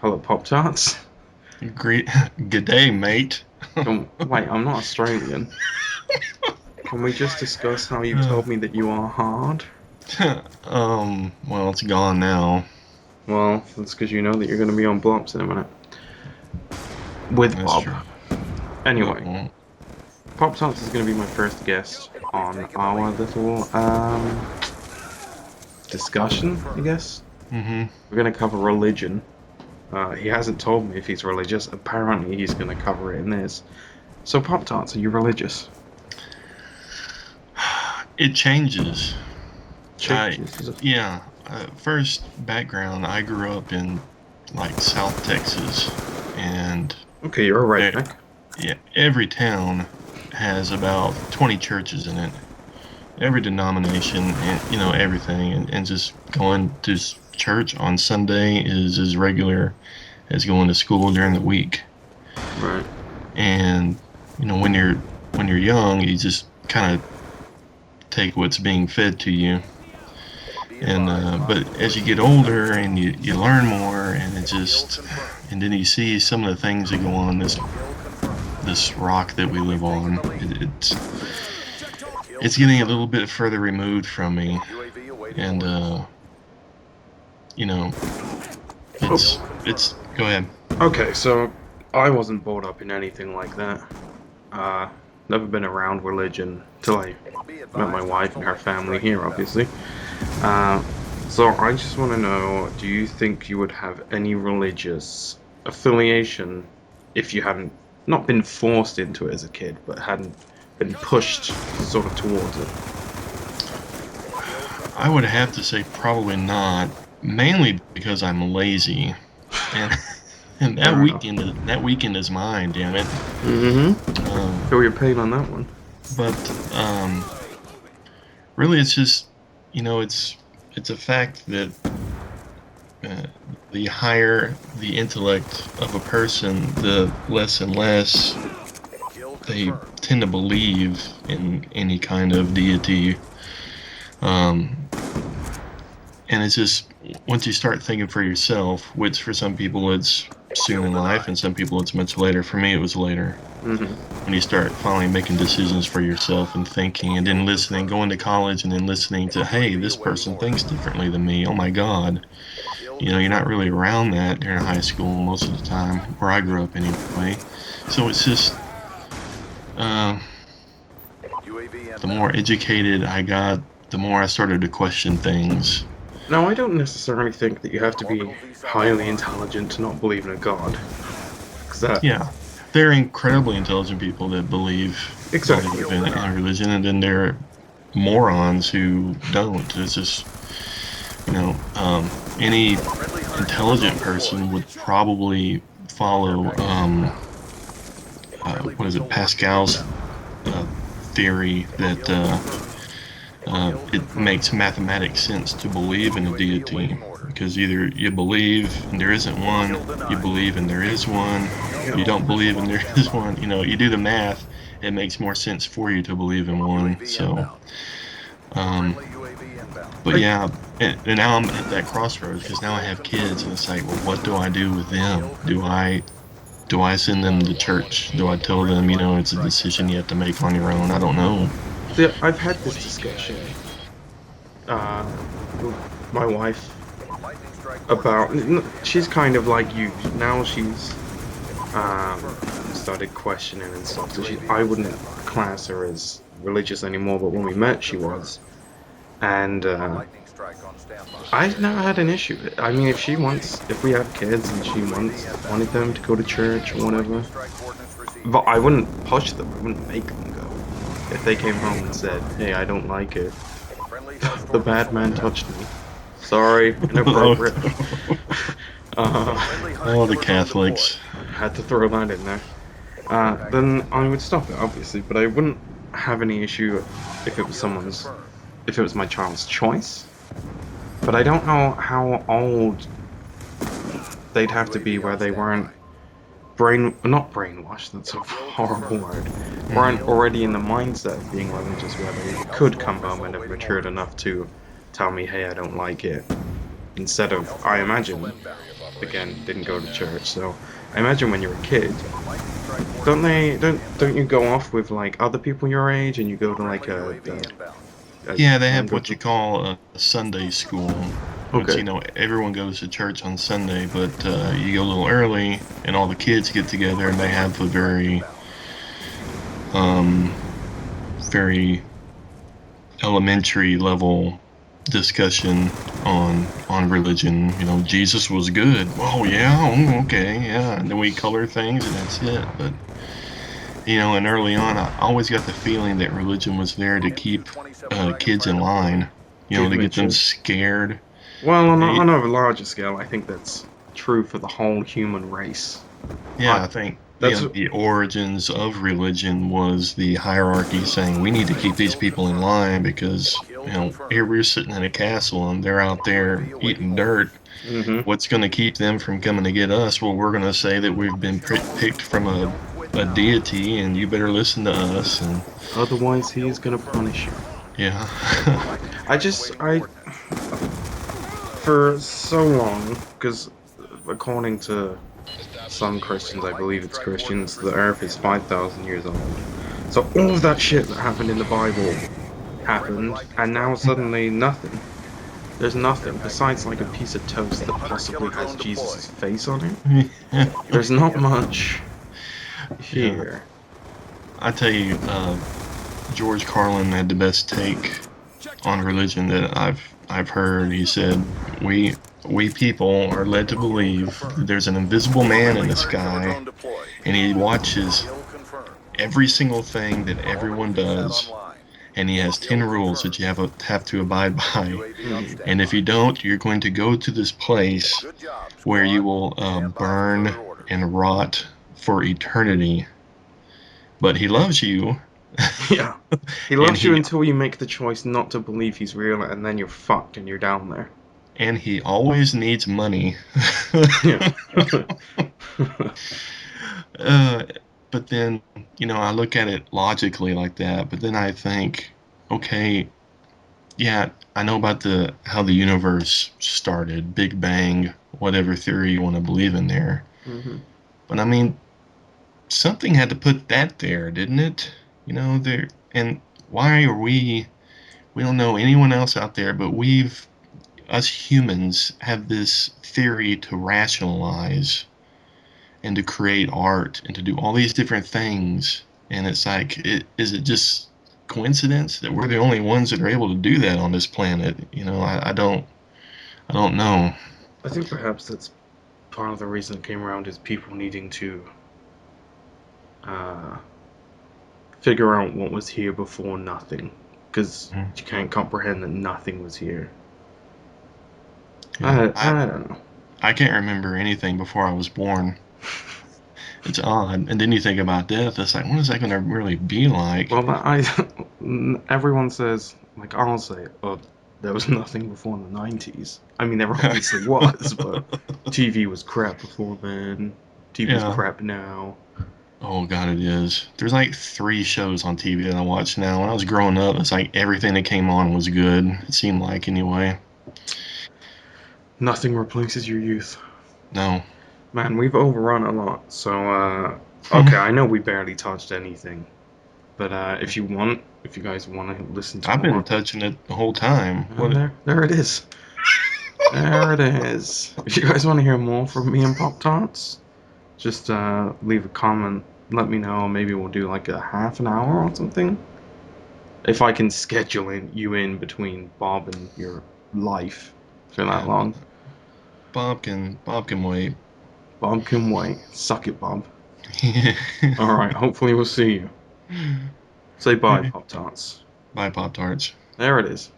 Hello, Pop-Tarts. Great, good day, mate. Wait, I'm not Australian. Can we just discuss how you Uh, told me that you are hard? well, it's gone now. Well, that's because you know that you're going to be on Blops in a minute. With That's Bob. true. Anyway, Well, Pop-Tarts is going to be my first guest on our little, discussion, I guess. mm-hmm. We're going to cover religion. He hasn't told me if he's religious. Apparently, he's going to cover it in this. So, Pop-Tarts, are you religious? It changes. I, Changes. yeah. First background, I grew up in like South Texas, and Okay, you're a e- redneck. yeah, every town has about 20 churches in it. Every denomination, and everything, and just going to church on Sunday is as regular as going to school during the week. Right. And when you're young, you just kind of take what's being fed to you. And but as you get older and you learn more, and and then you see some of the things that go on this rock that we live on. It's getting a little bit further removed from me, and you know it's go ahead. Okay, so I wasn't brought up in anything like that. Uh, Never been around religion till I met my wife and her family here, obviously. Uh, so I just want to know, do you think you would have any religious affiliation if you hadn't not been forced into it as a kid, but hadn't been pushed sort of towards it? I would have to say probably not, mainly because I'm lazy, and and Fair enough. that weekend is mine. Damn it. Mm-hmm. Um, Feel your pain on that one. but really, it's just it's a fact that uh, the higher the intellect of a person, the less and less they tend to believe in any kind of deity. Um, and it's just once you start thinking for yourself, which for some people it's soon in life, and some people it's much later. For me, it was later. Mm-hmm. When you start finally making decisions for yourself and thinking, and then listening, going to college, and then listening to, hey, this person thinks differently than me. Oh my God. You're not really around that during high school most of the time, where I grew up anyway. So it's just, uh, the more educated I got, the more I started to question things. Now, I don't necessarily think that you have to be highly intelligent to not believe in a god. Because that. Yeah, there are incredibly intelligent people that Exactly. believe in a religion, and then there are morons who don't. It's just, any intelligent person would probably follow, what is it, Pascal's uh, theory that it makes mathematic sense to believe in a deity, because either you believe and there isn't one, you believe and there is one, you don't believe and there is one. You do the math, it makes more sense for you to believe in one. So, um, but I, yeah, and now I'm at that crossroads because now I have kids, and it's like, well, what do I do with them? Do I send them to church? Do I tell them, it's a decision you have to make on your own? I don't know. see, I've had this discussion uh, with my wife about. She's kind of like you. Now she's started questioning and stuff. So I wouldn't class her as religious anymore, but when we met, she was. And I've never had an issue. I mean, if we have kids and she wanted them to go to church or whatever, but I wouldn't push them. I wouldn't make them go. If they came home and said, "Hey, I don't like it," the bad man touched me. Sorry, Oh, inappropriate. oh, the Catholics. Had to throw that in there. Then I would stop it, obviously, but I wouldn't have any issue if it was if it was my child's choice. But I don't know how old they'd have to be where they weren't not brainwashed, that's a horrible word, weren't Hmm. already in the mindset of being religious where they could come home and have matured enough to tell me, hey, I don't like it. Instead of, I imagine, again, didn't go to church. So I imagine when you're a kid, don't you go off with like other people your age and you go to like a Yeah, they have younger what you group? call a Sunday school, which, Okay. everyone goes to church on Sunday, but you go a little early, and all the kids get together, and they have a um, very elementary level discussion on religion. Jesus was good. Oh yeah, okay, yeah. And then we color things, and that's it. But and early on, I always got the feeling that religion was there to keep kids in line. Keep To them in get them check. scared. Well, Eh, on a larger scale, I think that's true for the whole human race. I Yeah, I think that's the origins of religion was the hierarchy saying we need to keep these people in line because here we're sitting in a castle and they're out there eating dirt. hmm What's going to keep them from coming to get us? Well, we're going to say that we've been picked from a deity, and you better listen to us. And Otherwise, he is gonna punish you. yeah, I for so long, because according to some Christians, I believe it's Christians, the Earth is 5,000 years old. So all of that shit that happened in the Bible happened, and now suddenly nothing. There's nothing besides like a piece of toast that possibly has Jesus' face on it. There's not much yeah. here. I tell you, George Carlin had the best take on religion that I've heard. He said, "We people are led to believe that there's an invisible man in the sky, and he watches every single thing that everyone does, and he has 10 rules that you have to abide by. Mm. And if you don't, you're going to go to this place where you will burn and rot for eternity. But he loves you, Yeah. He and loves you he until you make the choice not to believe he's real, and then you're fucked and you're down there. and he always needs money." Yeah. uh, but then, I look at it logically like that, but then I think, okay, yeah, I know about the how the universe started, Big Bang, whatever theory you want to believe in there. hmm But I mean, something had to put that there, didn't it? There, and why are we don't know anyone else out there, but us humans have this theory to rationalize and to create art and to do all these different things. And it's like, is it just coincidence that we're the only ones that are able to do that on this planet? I don't know. I think perhaps that's part of the reason it came around is people needing to uh, figure out what was here before nothing, because you can't comprehend that nothing was here. Yeah, I don't know. I can't remember anything before I was born. It's odd. And then you think about death. It's like, what is that going to really be like? Well, everyone says like I'll say, oh, there was nothing before in the 90s. I mean, there obviously was, but TV was crap before then. TV's Yeah. crap now. Oh God, it is. There's like 3 shows on TV that I watch now. When I was growing up, it's like everything that came on was good. It seemed like anyway. Nothing replaces your youth. No. Man, we've overrun a lot. So, okay, I know we barely touched anything, but if you guys want to listen to I've been more, touching it the whole time. and What? there it is. There it is. If you guys want to hear more from me and Pop Tarts, just leave a comment. Let me know. Maybe we'll do like a half an hour or something. If I can schedule you in between Bob and your life for that Yeah, long. Bob can wait. Bob can wait. Suck it, Bob. All right. Hopefully we'll see you. Say bye, Pop Tarts. Bye, Pop Tarts. There it is.